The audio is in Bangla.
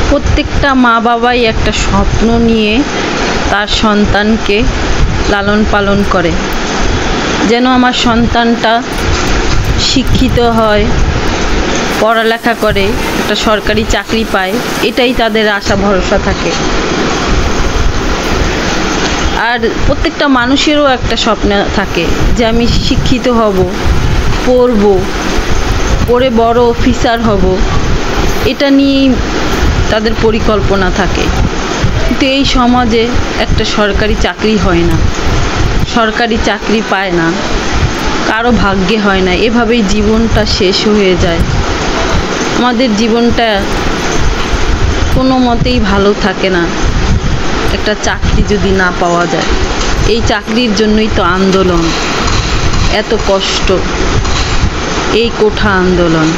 প্রত্যেকটা মা বাবাই একটা স্বপ্ন নিয়ে তার সন্তানকে লালন পালন করে, যেন আমার সন্তানটা শিক্ষিত হয়, পড়ালেখা করে, একটা সরকারি চাকরি পায়, এটাই তাদের আশা ভরসা থাকে। আর প্রত্যেকটা মানুষেরও একটা স্বপ্ন থাকে যে আমি শিক্ষিত হব, পড়ব, পড়ে বড় অফিসার হব, এটা নিয়েই তাদের পরিকল্পনা থাকে। কিন্তু এই সমাজে একটা সরকারি চাকরি হয় না, সরকারি চাকরি পায় না, কারো ভাগ্যে হয় না, এভাবেই জীবনটা শেষ হয়ে যায়। আমাদের জীবনটা কোনো মতেই ভালো থাকে না একটা চাকরি যদি না পাওয়া যায়। এই চাকরির জন্যই তো আন্দোলন, এত কষ্ট, এই কোঠা আন্দোলন।